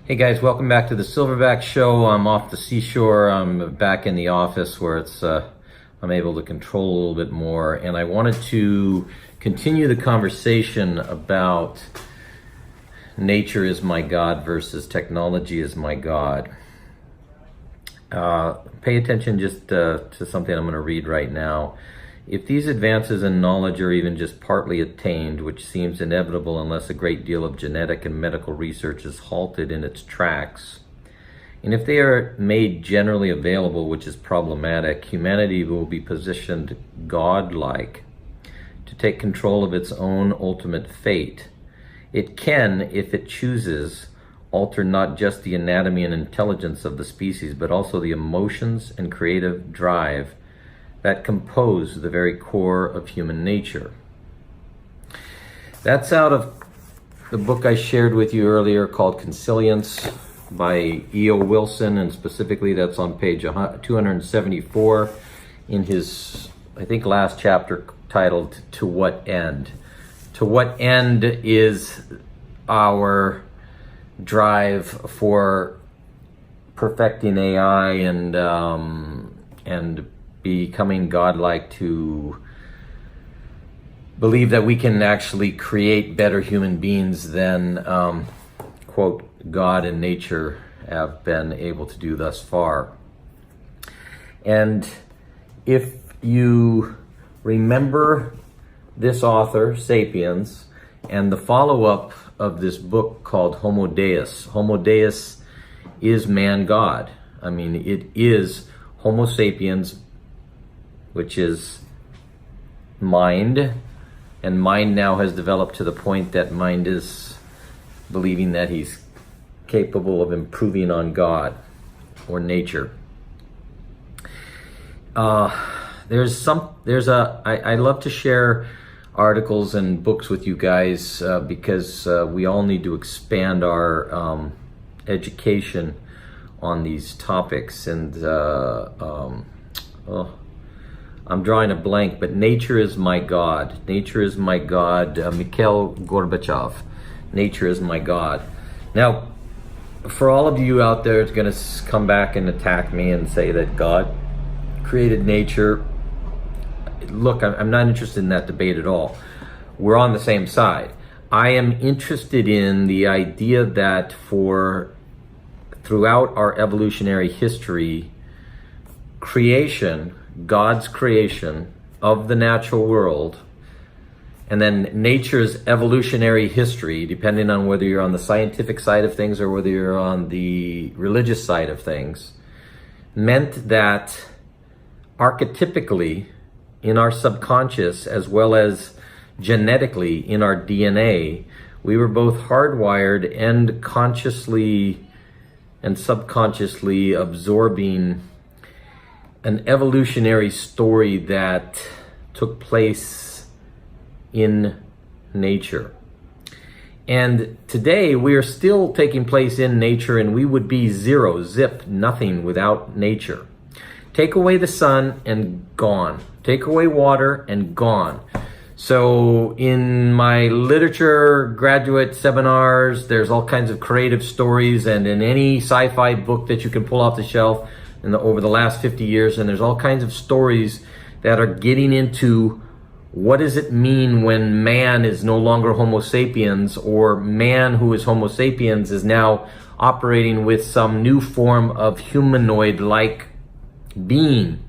Hey guys, welcome back to the Silverback Show. I'm off the seashore. I'm back in the office where I'm able to control a little bit more, and I wanted to continue the conversation about nature is my God versus technology is my God. Pay attention just to something I'm going to read right now. If these advances in knowledge are even just partly attained, which seems inevitable unless a great deal of genetic and medical research is halted in its tracks, and if they are made generally available, which is problematic, humanity will be positioned godlike to take control of its own ultimate fate. It can, if it chooses, alter not just the anatomy and intelligence of the species, but also the emotions and creative drive that compose the very core of human nature. That's out of the book I shared with you earlier called Consilience by E.O. Wilson, and specifically that's on page 274 in his, I think, last chapter titled To What End? To what end is our drive for perfecting AI and becoming godlike to believe that we can actually create better human beings than, quote, God and nature have been able to do thus far. And if you remember this author, Sapiens, and the follow-up of this book called Homo Deus. Homo Deus is man-God. I mean, it is Homo sapiens, which is mind, and mind now has developed to the point that mind is believing that he's capable of improving on God or nature. I love to share articles and books with you guys because we all need to expand our education on these topics. And I'm drawing a blank, but Nature is My God. Nature is My God. Mikhail Gorbachev. Nature is My God. Now, for all of you out there, it's going to come back and attack me and say that God created nature. Look, I'm not interested in that debate at all. We're on the same side. I am interested in the idea that throughout our evolutionary history, creation, God's creation of the natural world, and then nature's evolutionary history, depending on whether you're on the scientific side of things or whether you're on the religious side of things, meant that archetypically in our subconscious as well as genetically in our DNA, we were both hardwired and consciously and subconsciously absorbing an evolutionary story that took place in nature. And today we are still taking place in nature, and we would be zero, zip, nothing without nature. Take away the sun and gone. Take away water and gone. So in my literature graduate seminars, there's all kinds of creative stories, and in any sci-fi book that you can pull off the shelf over the last 50 years, and there's all kinds of stories that are getting into what does it mean when man is no longer Homo sapiens, or man who is Homo sapiens is now operating with some new form of humanoid-like being.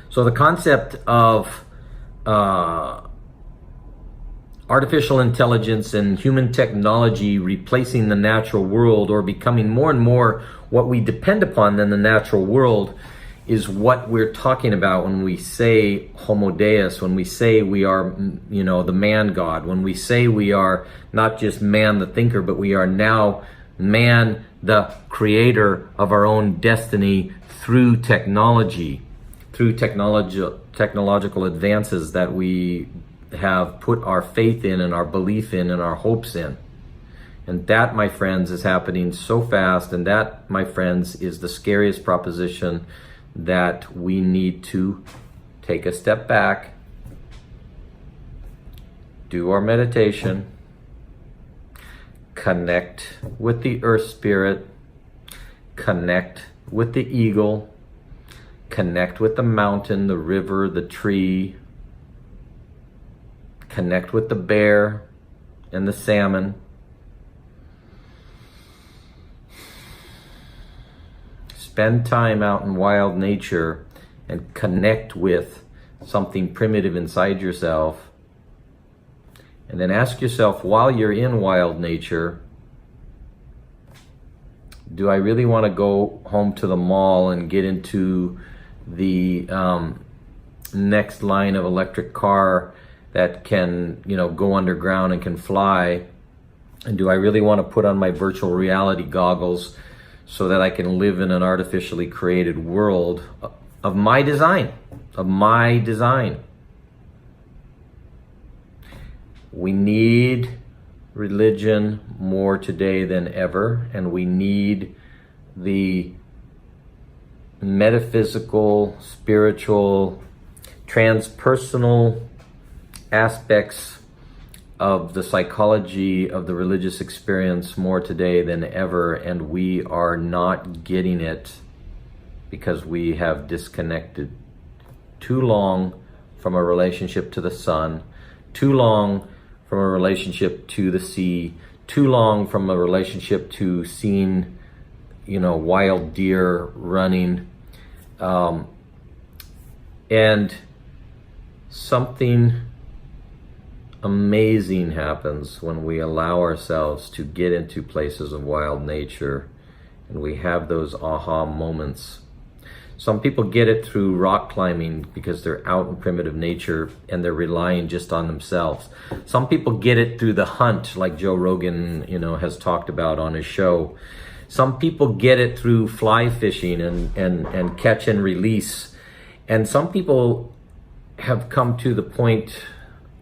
So the concept of artificial intelligence and human technology replacing the natural world, or becoming more and more what we depend upon than the natural world, is what we're talking about when we say Homo Deus, when we say we are, the man God, when we say we are not just man the thinker, but we are now man the creator of our own destiny through technology, through technological advances that we have put our faith in and our belief in and our hopes in. And that, my friends, is happening so fast, and that, my friends, is the scariest proposition that we need to take a step back, do our meditation, connect with the earth spirit, connect with the eagle, connect with the mountain, the river, the tree, connect with the bear and the salmon. Spend time out in wild nature and connect with something primitive inside yourself. And then ask yourself, while you're in wild nature, do I really want to go home to the mall and get into the next line of electric car that can, go underground and can fly? And do I really want to put on my virtual reality goggles so that I can live in an artificially created world of my design, We need religion more today than ever, and we need the metaphysical, spiritual, transpersonal aspects of the psychology of the religious experience more today than ever, and we are not getting it because we have disconnected too long from a relationship to the sun, too long from a relationship to the sea, too long from a relationship to seeing, wild deer running. And something amazing happens when we allow ourselves to get into places of wild nature and we have those aha moments. Some people get it through rock climbing because they're out in primitive nature and they're relying just on themselves. Some people get it through the hunt, like Joe Rogan, has talked about on his show. Some people get it through fly fishing and catch and release. And some people have come to the point,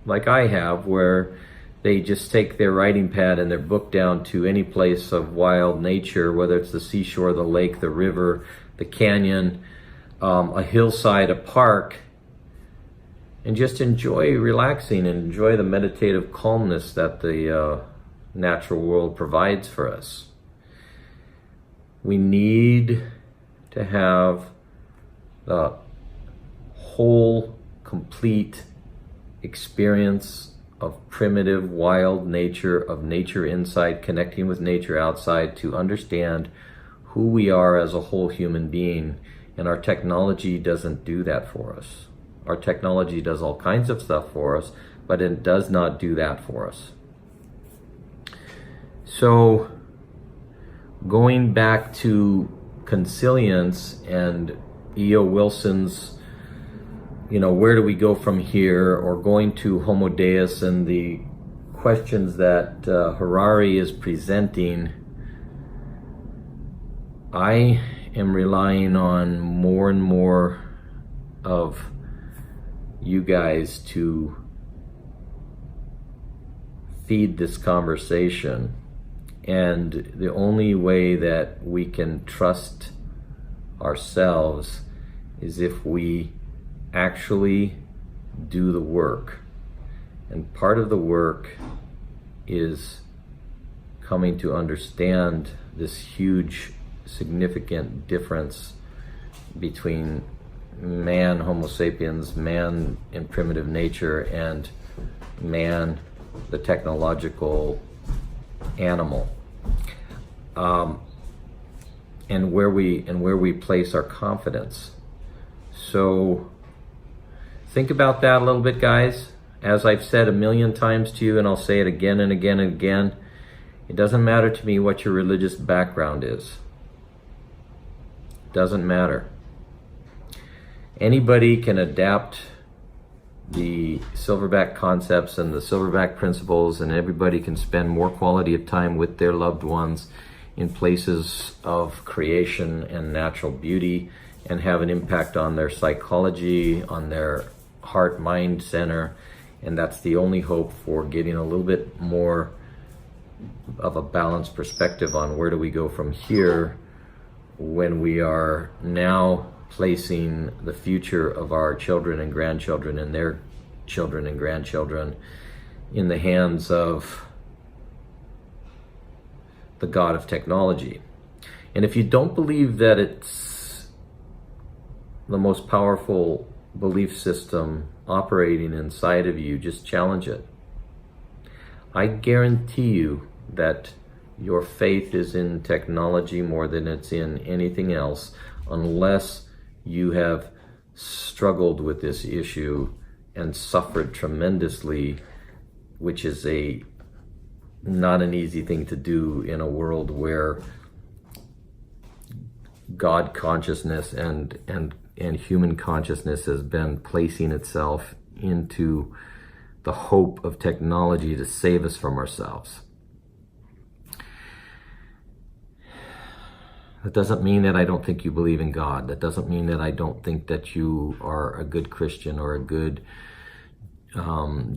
like I have, where they just take their writing pad and their book down to any place of wild nature, whether it's the seashore, the lake, the river, the canyon, a hillside, a park, and just enjoy relaxing and enjoy the meditative calmness that the natural world provides for us. We need to have the whole, complete experience of primitive, wild nature, of nature inside, connecting with nature outside, to understand who we are as a whole human being. And our technology doesn't do that for us. Our technology does all kinds of stuff for us, but it does not do that for us. So, going back to consilience and E.O. Wilson's, where do we go from here, or going to Homo Deus and the questions that Harari is presenting, I am relying on more and more of you guys to feed this conversation. And the only way that we can trust ourselves is if we actually do the work. And part of the work is coming to understand this huge, significant difference between man, Homo sapiens, man in primitive nature, and man, the technological animal, and where we place our confidence. So think about that a little bit, guys. As I've said a million times to you, and I'll say it again and again and again, it doesn't matter to me what your religious background is. Doesn't matter. Anybody can adapt the Silverback concepts and the Silverback principles, and everybody can spend more quality of time with their loved ones in places of creation and natural beauty, and have an impact on their psychology, on their heart-mind center. And that's the only hope for getting a little bit more of a balanced perspective on where do we go from here, when we are now placing the future of our children and grandchildren and their children and grandchildren in the hands of the God of technology. And if you don't believe that it's the most powerful belief system operating inside of you, just challenge it. I guarantee you that your faith is in technology more than it's in anything else, unless you have struggled with this issue and suffered tremendously, which is not an easy thing to do in a world where God consciousness and human consciousness has been placing itself into the hope of technology to save us from ourselves. That doesn't mean that I don't think you believe in God. That doesn't mean that I don't think that you are a good Christian or a good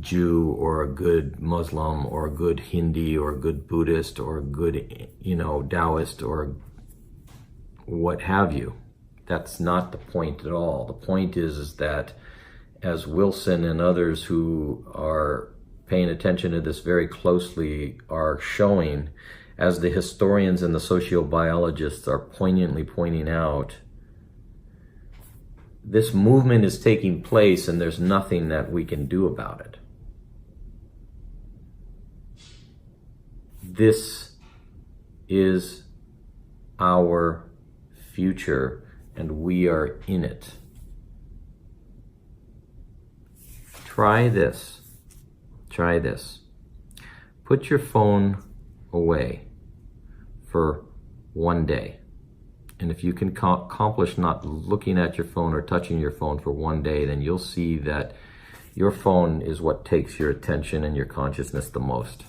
Jew or a good Muslim or a good Hindi or a good Buddhist or a good, Taoist or what have you. That's not the point at all. The point is that, as Wilson and others who are paying attention to this very closely are showing, as the historians and the sociobiologists are poignantly pointing out, this movement is taking place and there's nothing that we can do about it. This is our future and we are in it. Try this. Try this. Put your phone away for one day. And if you can accomplish not looking at your phone or touching your phone for one day, then you'll see that your phone is what takes your attention and your consciousness the most.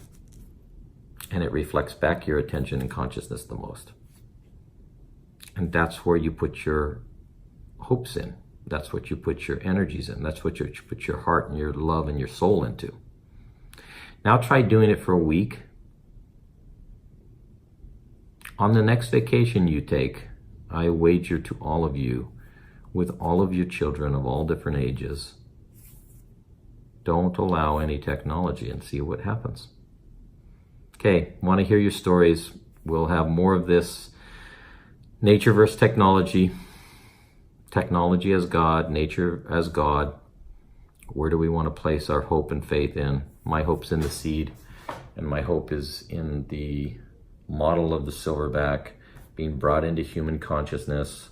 And it reflects back your attention and consciousness the most. And that's where you put your hopes in. That's what you put your energies in. That's what you put your heart and your love and your soul into. Now try doing it for a week. On the next vacation you take, I wager to all of you, with all of your children of all different ages, don't allow any technology and see what happens. Okay, want to hear your stories. We'll have more of this. Nature versus technology. Technology as God, nature as God. Where do we want to place our hope and faith in? My hope's in the seed, and my hope is in the model of the silverback being brought into human consciousness.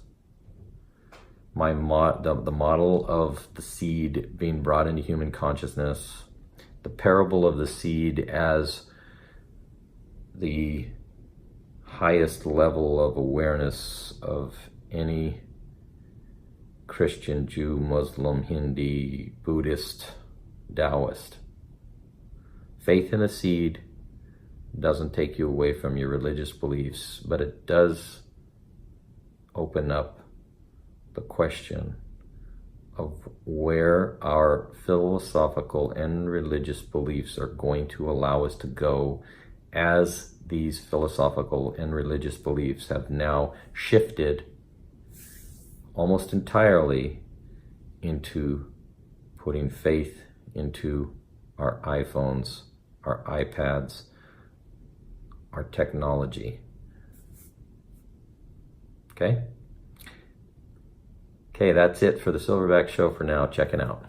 The model of the seed being brought into human consciousness. The parable of the seed as the highest level of awareness of any Christian, Jew, Muslim, Hindi, Buddhist, Taoist. Faith in a seed doesn't take you away from your religious beliefs, but it does open up the question of where our philosophical and religious beliefs are going to allow us to go, as these philosophical and religious beliefs have now shifted almost entirely into putting faith into our iPhones, our iPads, our technology. Okay? Okay, that's it for the Silverback Show for now. Check it out.